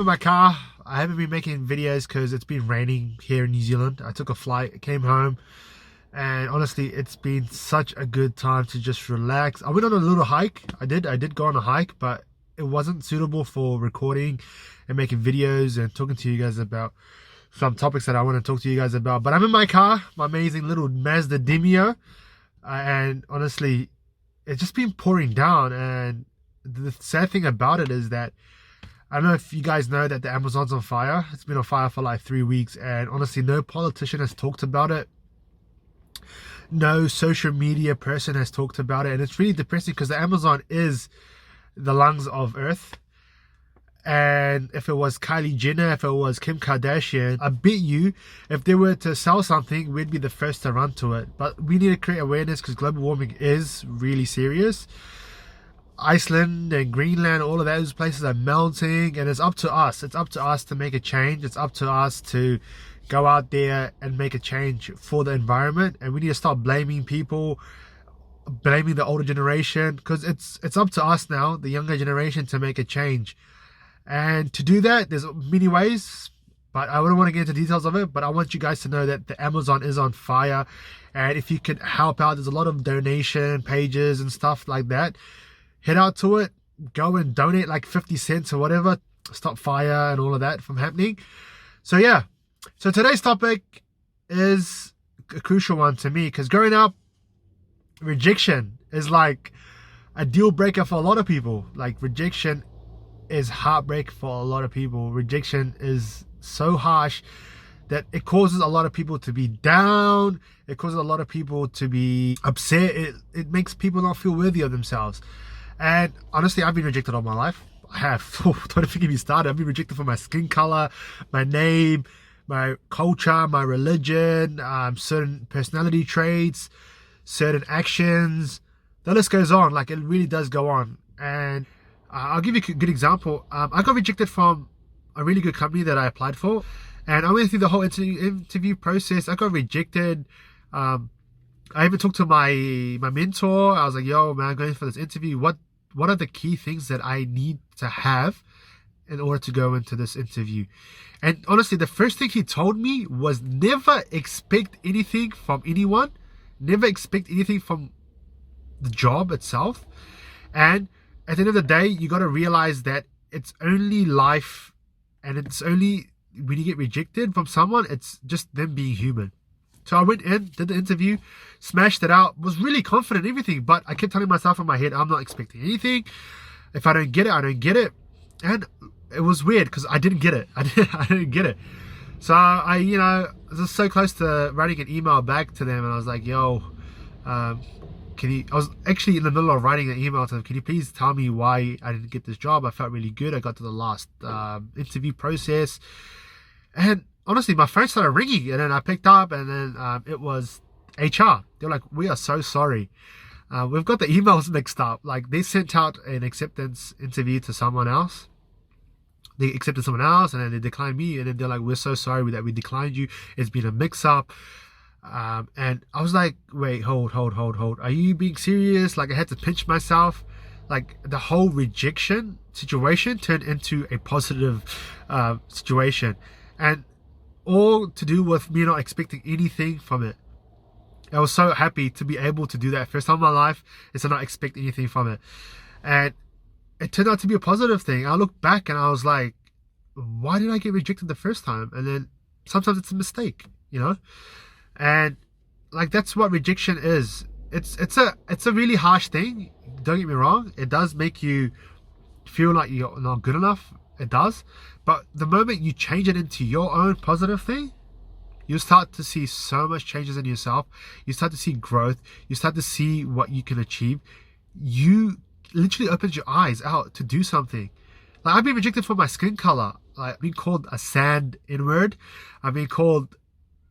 in my car. I haven't been making videos because it's been raining here in New Zealand. I took a flight, came home, and honestly, it's been such a good time to just relax. I went on a little hike. I did go on a hike, but it wasn't suitable for recording and making videos and talking to you guys about some topics that I want to talk to you guys about. But I'm in my car, my amazing little Mazda Demio, and honestly, it's just been pouring down. And the sad thing about it is that I don't know if you guys know that the Amazon's on fire. It's been on fire for like 3 weeks, and honestly, no politician has talked about it. No social media person has talked about it, and it's really depressing because the Amazon is the lungs of Earth. And if it was Kylie Jenner, if it was Kim Kardashian, I bet you if they were to sell something, we'd be the first to run to it. But we need to create awareness because global warming is really serious. Iceland and Greenland, all of those places are melting, and it's up to us. It's up to us to make a change. It's up to us to go out there and make a change for the environment. And we need to stop blaming people, blaming the older generation, because it's up to us now, the younger generation, to make a change. And to do that, there's many ways, but I wouldn't want to get into details of it. But I want you guys to know that the Amazon is on fire, and if you could help out, there's a lot of donation pages and stuff like that. Head out to it, go and donate like 50 cents or whatever, stop fire and all of that from happening. So yeah, so today's topic is a crucial one to me, because growing up, rejection is like a deal breaker for a lot of people. Like, rejection is heartbreak for a lot of people. Rejection is so harsh that it causes a lot of people to be down. It causes a lot of people to be upset. It makes people not feel worthy of themselves. And honestly, I've been rejected all my life. I have. Don't even get me started. I've been rejected for my skin color, my name, my culture, my religion, certain personality traits, certain actions. The list goes on. Like, it really does go on. And I'll give you a good example. I got rejected from a really good company that I applied for, and I went through the whole interview process. I got rejected. I even talked to my mentor. I was like, yo, man, I'm going for this interview. What are the key things that I need to have in order to go into this interview? And honestly, the first thing he told me was never expect anything from anyone. Never expect anything from the job itself. And at the end of the day, you got to realize that it's only life, and it's only when you get rejected from someone, it's just them being human. So I went in, did the interview, smashed it out, was really confident in everything, but I kept telling myself in my head, I'm not expecting anything. If I don't get it, I don't get it. And it was weird because I didn't get it. I didn't get it. So I was so close to writing an email back to them, and I was like, yo, I was actually in the middle of writing an email to them. Can you please tell me why I didn't get this job? I felt really good. I got to the last interview process, and honestly, my phone started ringing, and then I picked up, and then it was HR. They're like, we are so sorry. We've got the emails mixed up. Like, they sent out an acceptance interview to someone else. They accepted someone else, and then they declined me, and then they're like, we're so sorry that we declined you. It's been a mix-up. And I was like, wait, hold. Are you being serious? Like, I had to pinch myself. Like, the whole rejection situation turned into a positive situation. And all to do with me not expecting anything from it. I was so happy to be able to do that first time in my life, is to not expect anything from it. And it turned out to be a positive thing. I looked back and I was like, why did I get rejected the first time? And then sometimes it's a mistake, And like, that's what rejection is. It's a really harsh thing. Don't get me wrong. It does make you feel like you're not good enough. It does. But the moment you change it into your own positive thing, you start to see so much changes in yourself. You start to see growth. You start to see what you can achieve. You literally opens your eyes out to do something. Like, I've been rejected for my skin color. Like, I've been called a sand N-word. I've been called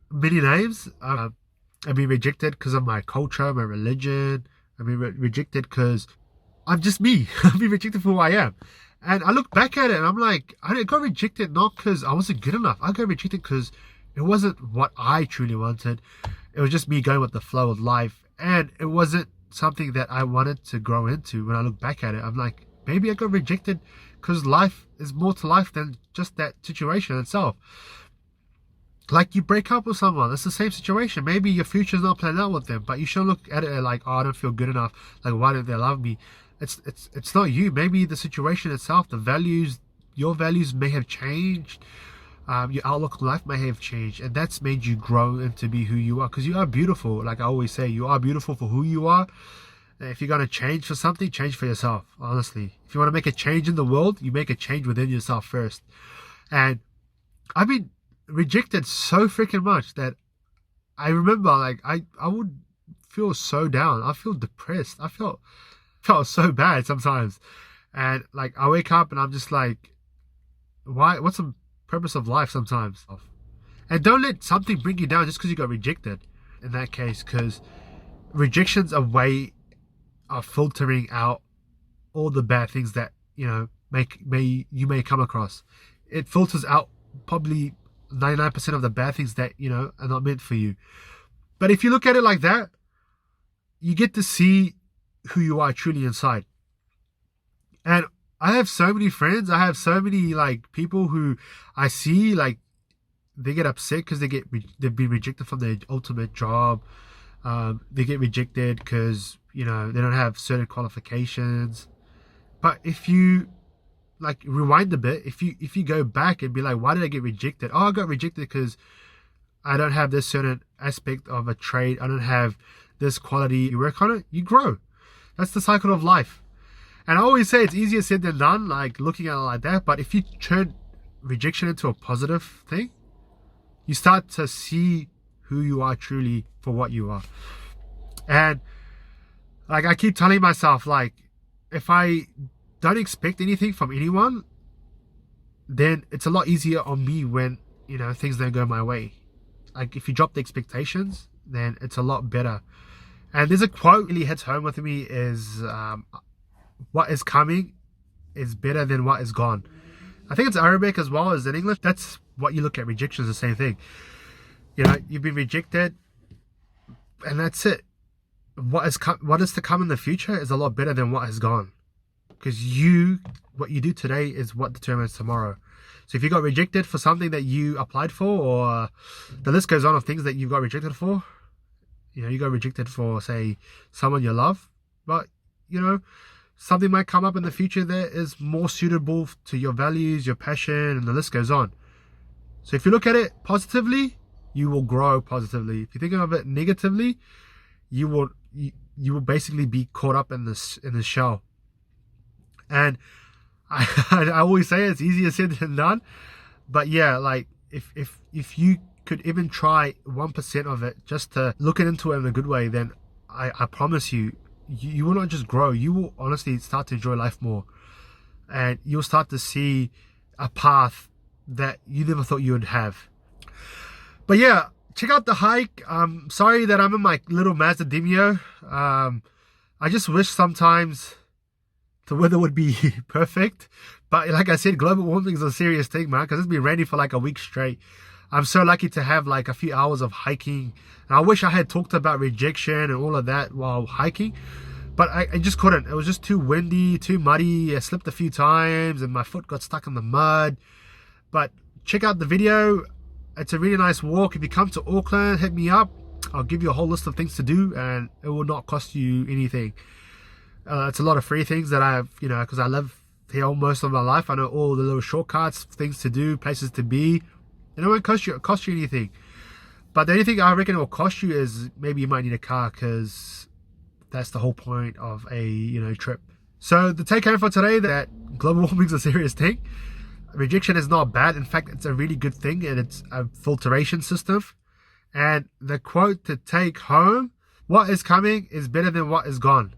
many names. I've been rejected because of my culture, my religion. I've been rejected because I'm just me. I've been rejected for who I am. And I look back at it and I'm like, I got rejected not because I wasn't good enough. I got rejected because it wasn't what I truly wanted. It was just me going with the flow of life. And it wasn't something that I wanted to grow into. When I look back at it, I'm like, maybe I got rejected because life is more to life than just that situation itself. Like you break up with someone, it's the same situation. Maybe your future's not planned out with them, but you should look at it like, oh, I don't feel good enough. Like, why don't they love me? It's not you. Maybe the situation itself, the values, your values may have changed. Your outlook on life may have changed, and that's made you grow into be who you are. Because you are beautiful. Like I always say, you are beautiful for who you are. And if you're gonna change for something, change for yourself. Honestly, if you want to make a change in the world, you make a change within yourself first. And I've been rejected so freaking much that I remember, like I would feel so down. I feel depressed. I felt so bad sometimes, and like I wake up and I'm just like, why? What's the purpose of life sometimes? And don't let something bring you down just because you got rejected. In that case, because rejection's a way of filtering out all the bad things that you may come across. It filters out probably 99% of the bad things that are not meant for you. But if you look at it like that, you get to see who you are truly inside. And I have so many friends, I have so many like people who I see, like they get upset because they've been rejected from their ultimate job. They get rejected because they don't have certain qualifications. But if you like rewind a bit, if you go back and be like, why did I get rejected? Oh, I got rejected because I don't have this certain aspect of a trade. I don't have this quality. You work on it, you grow. That's the cycle of life. And I always say it's easier said than done, like looking at it like that. But if you turn rejection into a positive thing, you start to see who you are truly for what you are. And like I keep telling myself, like if I don't expect anything from anyone, then it's a lot easier on me when things don't go my way. Like if you drop the expectations, then it's a lot better. And there's a quote really hits home with me is what is coming is better than what is gone. I think it's Arabic as well as in English. That's what you look at. Rejection is the same thing. You've been rejected and that's it. What is to come in the future is a lot better than what has gone. Because what you do today is what determines tomorrow. So if you got rejected for something that you applied for, or the list goes on of things that you got rejected for, you got rejected for, say, someone you love, but something might come up in the future that is more suitable to your values, your passion, and the list goes on. So if you look at it positively, you will grow positively. If you're thinking of it negatively, you will basically be caught up in this shell. And I always say it's easier said than done, but yeah, like if you could even try 1% of it, just to look into it in a good way, then I promise you will not just grow, you will honestly start to enjoy life more, and you'll start to see a path that you never thought you would have. But yeah, check out the hike. Sorry that I'm in my little Mazda Demio. I just wish sometimes the weather would be perfect, but like I said, global warming is a serious thing, man, because it's been raining for like a week straight. I'm so lucky to have like a few hours of hiking, and I wish I had talked about rejection and all of that while hiking, but I just couldn't. It was just too windy, too muddy. I slipped a few times and my foot got stuck in the mud. But check out the video. It's a really nice walk. If you come to Auckland, hit me up. I'll give you a whole list of things to do, and it will not cost you anything. It's a lot of free things that I have, because I live here most of my life. I know all the little shortcuts, things to do, places to be. It won't cost you anything. But the only thing I reckon it will cost you is maybe you might need a car, because that's the whole point of a trip. So the take home for today, that global warming is a serious thing. Rejection is not bad. In fact, it's a really good thing, and it's a filtration system. And the quote to take home, what is coming is better than what is gone.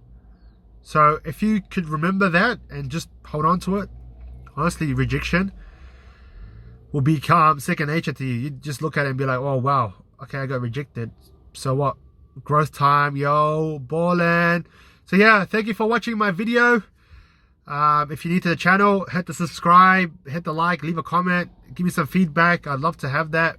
So if you could remember that and just hold on to it, honestly, rejection will become second nature to you. You just look at it and be like, oh wow, okay, I got rejected, so what? Growth time, yo, ballin'. So yeah, thank you for watching my video. If you're new to the channel, hit the subscribe, hit the like, leave a comment, give me some feedback. I'd love to have that.